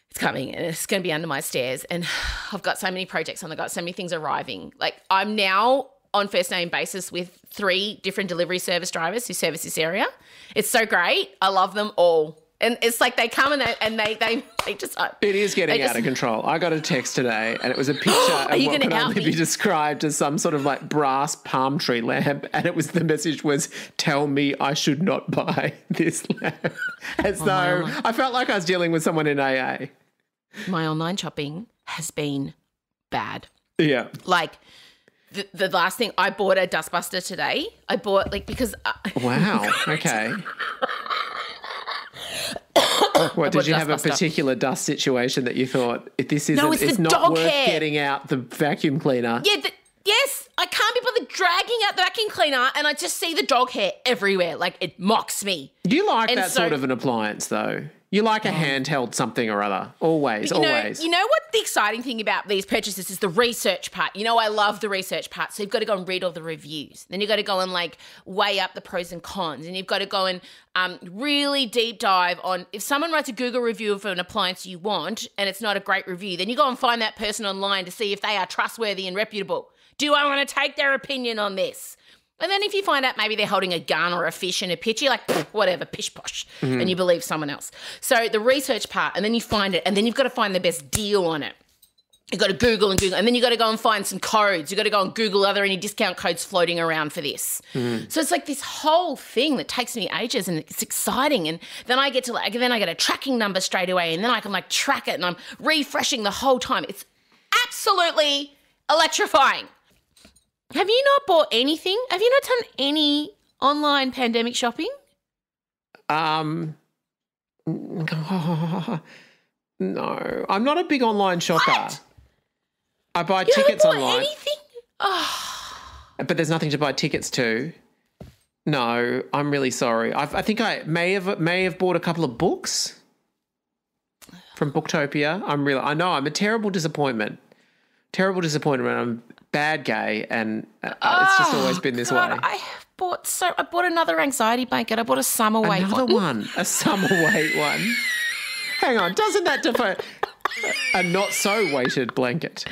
it's coming and it's going to be under my stairs. And I've got so many projects on. I've got so many things arriving. Like I'm now on first name basis with 3 different delivery service drivers who service this area. It's so great. I love them all. And it's like they come and they just... It is getting out of control. I got a text today and it was a picture of what could only be described as some sort of like brass palm tree lamp. And the message was, tell me I should not buy this lamp. As though I felt like I was dealing with someone in AA. My online shopping has been bad. Yeah. Like... The last thing, I bought a dustbuster today. I bought, because... Wow, okay. What, did you have a particular dust situation that you thought, if this isn't, it's not worth getting out the vacuum cleaner? Yeah, yes, I can't be bothered dragging out the vacuum cleaner and I just see the dog hair everywhere. Like, it mocks me. You like that sort of an appliance, though? You like a handheld something or other. Always, always. You know what the exciting thing about these purchases is the research part. You know, I love the research part. So you've got to go and read all the reviews. Then you've got to go and like weigh up the pros and cons. And you've got to go and really deep dive on if someone writes a Google review of an appliance you want and it's not a great review, then you go and find that person online to see if they are trustworthy and reputable. Do I want to take their opinion on this? And then if you find out maybe they're holding a gun or a fish in a picture, you're like, whatever, pish posh, and you believe someone else. So the research part, and then you find it, and then you've got to find the best deal on it. You've got to Google, and then you've got to go and find some codes. You've got to go and Google, are there any discount codes floating around for this? So it's like this whole thing that takes me ages, and it's exciting. And then I get a tracking number straight away, and then I can like track it, and I'm refreshing the whole time. It's absolutely electrifying. Have you not bought anything? Have you not done any online pandemic shopping? No, I'm not a big online shopper. What? I buy You tickets haven't bought online. anything? Oh. But there's nothing to buy tickets to. No, I'm really sorry. I think I may have bought a couple of books from Booktopia. I know I'm a terrible disappointment. Terrible disappointment. I'm bad gay, and it's just always been this way. I bought another anxiety blanket. I bought a summer weight one. A summer weight one. Hang on, doesn't that define a not so weighted blanket?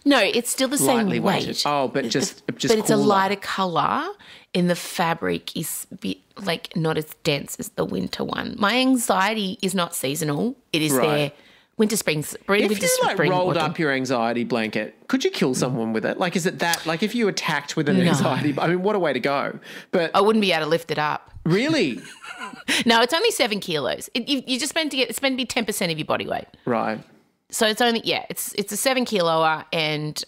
No, it's still the same Lightly weight. weighted. Oh, but just but it's a cooler. lighter colour, and the fabric is a bit like not as dense as the winter one. My anxiety is not seasonal. It is there. Winter, spring, If you rolled up your anxiety blanket, could you kill someone with it? Like, is it that? Like, if you attacked with an anxiety, I mean, what a way to go! But I wouldn't be able to lift it up. Really? No, it's only 7 kilos. You just meant to be 10% of your body weight. Right. So it's only it's a 7 kiloer, and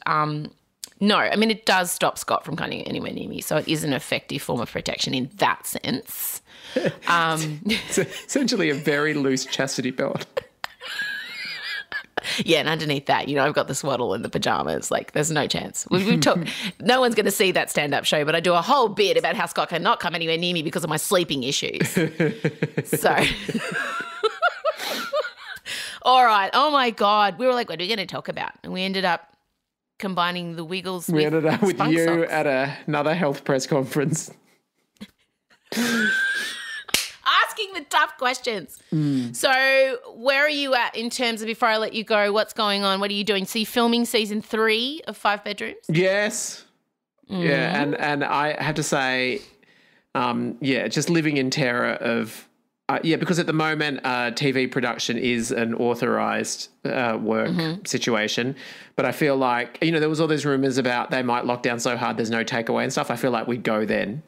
no, I mean it does stop Scott from coming anywhere near me, so it is an effective form of protection in that sense. It's essentially a very loose chastity belt. Yeah, and underneath that, I've got the swaddle and the pajamas. Like, there's no chance. We've talked. No one's going to see that stand-up show, but I do a whole bit about how Scott cannot come anywhere near me because of my sleeping issues. So, all right. Oh my God, we were like, what are we going to talk about? And we ended up combining the Wiggles. We ended up with Spunk you Socks. at another health press conference. Asking the tough questions. So where are you at in terms of, before I let you go, what's going on? What are you doing? So you're filming season 3 of 5 Bedrooms? Yes. Yeah, and I have to say, just living in terror of, because at the moment TV production is an authorised work situation, but I feel like, there was all those rumours about they might lock down so hard there's no takeaway and stuff. I feel like we'd go then.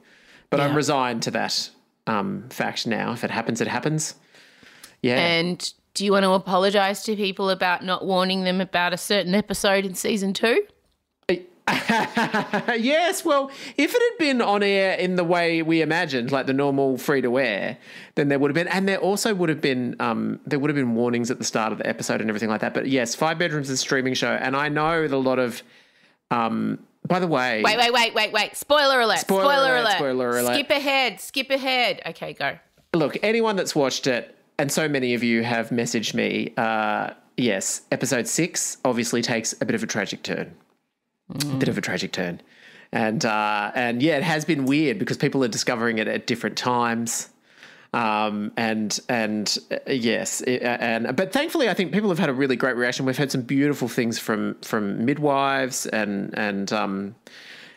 But I'm resigned to that fact now. If it happens, it happens. Yeah. And do you want to apologise to people about not warning them about a certain episode in season 2? Yes, well, if it had been on air in the way we imagined, like the normal free-to-air, then there would have been, and there also would have been, warnings at the start of the episode and everything like that. But yes, 5 Bedrooms is a streaming show, and I know that a lot of, by the way... Wait. Spoiler alert. Spoiler alert. Skip ahead. Okay, go. Look, anyone that's watched it, and so many of you have messaged me, yes, episode 6 obviously takes a bit of a tragic turn. And yeah, it has been weird because people are discovering it at different times. But thankfully I think people have had a really great reaction. We've heard some beautiful things from midwives and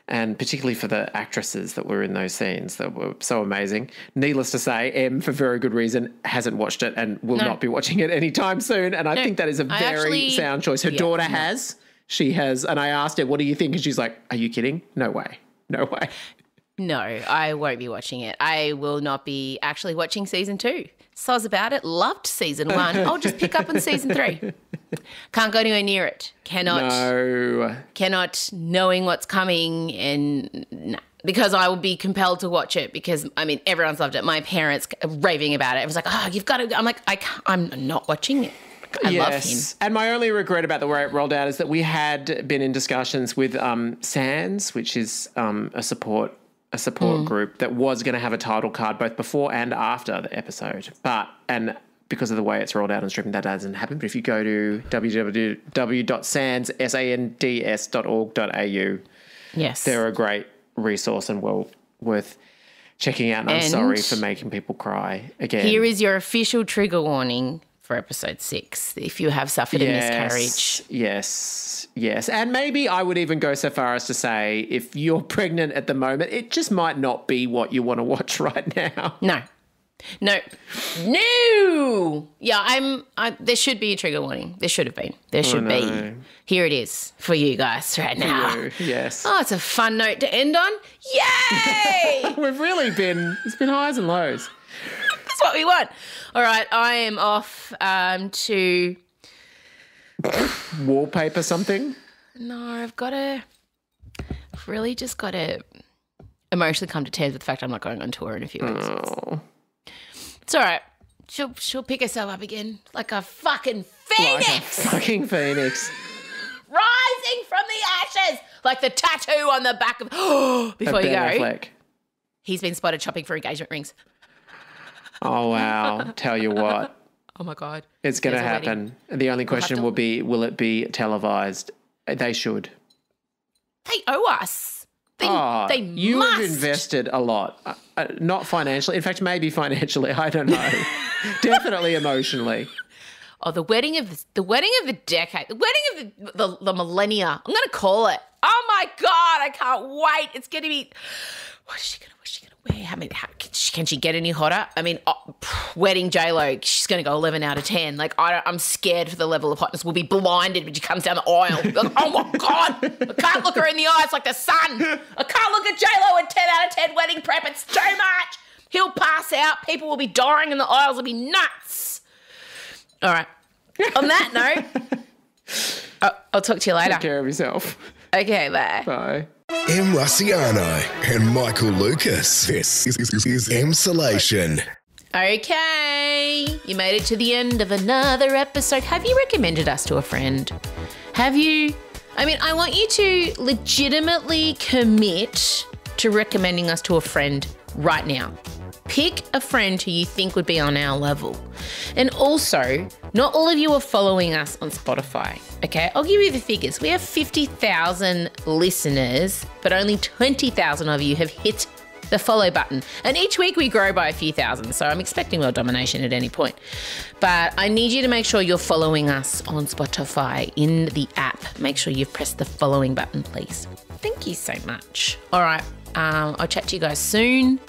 particularly for the actresses that were in those scenes that were so amazing. Needless to say, Em, for very good reason, hasn't watched it and will not be watching it anytime soon. And I think that is a very sound choice. Her daughter has. She has, and I asked her, what do you think? And she's like, are you kidding? No way. No, I won't be watching it. I will not be actually watching season 2. Soz about it. Loved season 1. I'll just pick up on season 3. Can't go anywhere near it. Cannot knowing what's coming, and because I will be compelled to watch it because, everyone's loved it. My parents are raving about it. It was like, you've got to, I'm like, I'm not watching it. I love him. And my only regret about the way it rolled out is that we had been in discussions with SANS, which is a support group that was going to have a title card both before and after the episode. But because of the way it's rolled out on streaming, that doesn't happen. But if you go to www.sands.org.au, Yes. they're a great resource and well worth checking out. And I'm sorry for making people cry again. Here is your official trigger warning for episode 6. If you have suffered a miscarriage. Yes. And maybe I would even go so far as to say, if you're pregnant at the moment, it just might not be what you want to watch right now. No. Yeah, there should be a trigger warning. There should have been. There should be. Here it is for you guys right now. Yes. Oh, it's a fun note to end on. Yay! It's been highs and lows. That's what we want. All right, I am off to wallpaper something. No, I've really just got to emotionally come to terms with the fact I'm not going on tour in a few weeks. Oh. It's all right. She'll pick herself up again like a fucking phoenix. Like a fucking phoenix. Rising from the ashes. Like the tattoo on the back of... Before you go, Affleck. He's been spotted shopping for engagement rings. Oh, wow. Tell you what. Oh, my God. It's going to happen. The only question will be, will it be televised? They should. They owe us. They you must. have invested a lot. Not financially. In fact, maybe financially. I don't know. Definitely emotionally. Oh, the wedding of the decade. The wedding of the millennia. I'm going to call it. Oh, my God. I can't wait. It's going to be... What's she going to wear? Can she get any hotter? I mean, wedding J-Lo, she's going to go 11 out of 10. Like, I'm scared for the level of hotness. We'll be blinded when she comes down the aisle. Like, oh, my God. I can't look her in the eyes like the sun. I can't look at J-Lo in 10 out of 10 wedding prep. It's too much. He'll pass out. People will be dying in the aisles. It'll be nuts. All right. On that note, I'll talk to you later. Take care of yourself. Okay, bye. Bye. M. Russiano and Michael Lucas. This is Emsolation. Okay, you made it to the end of another episode. Have you recommended us to a friend? Have you? I mean, I want you to legitimately commit to recommending us to a friend right now. Pick a friend who you think would be on our level. And also, not all of you are following us on Spotify, okay? I'll give you the figures. We have 50,000 listeners, but only 20,000 of you have hit the follow button. And each week we grow by a few thousand, so I'm expecting world domination at any point. But I need you to make sure you're following us on Spotify in the app. Make sure you've pressed the following button, please. Thank you so much. All right, I'll chat to you guys soon.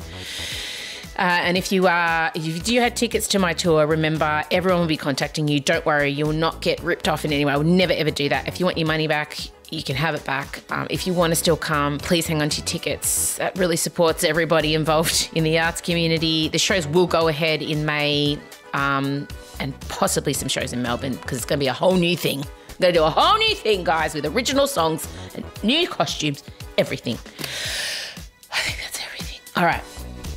And if you do have tickets to my tour, remember, everyone will be contacting you. Don't worry, you will not get ripped off in any way. I will never, ever do that. If you want your money back, you can have it back. If you want to still come, please hang on to your tickets. That really supports everybody involved in the arts community. The shows will go ahead in May and possibly some shows in Melbourne because it's going to be a whole new thing. I'm going to do a whole new thing, guys, with original songs and new costumes, everything. I think that's everything. All right.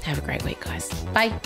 Have a great week, guys. Bye.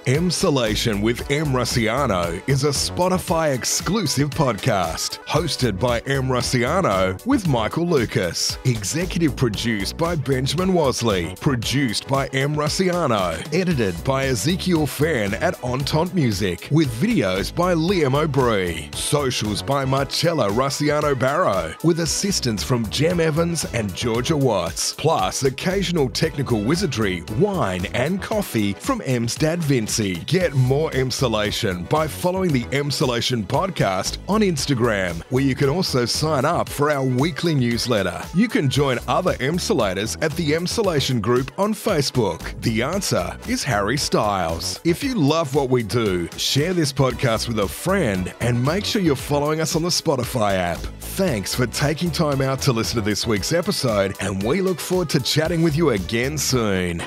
Emsolation with M. Russiano is a Spotify exclusive podcast hosted by M. Russiano with Michael Lucas. Executive produced by Benjamin Wasley. Produced by M. Russiano. Edited by Ezekiel Fan at Entente Music. With videos by Liam O'Brien. Socials by Marcella Russiano Barrow. With assistance from Jem Evans and Georgia Watts. Plus occasional technical wizardry, wine and coffee from M's dad Vince. Get more Emsolation by following the Emsolation podcast on Instagram, where you can also sign up for our weekly newsletter. You can join other Emsolators at the Emsolation group on Facebook. The answer is Harry Styles. If you love what we do, share this podcast with a friend and make sure you're following us on the Spotify app. Thanks for taking time out to listen to this week's episode, and we look forward to chatting with you again soon.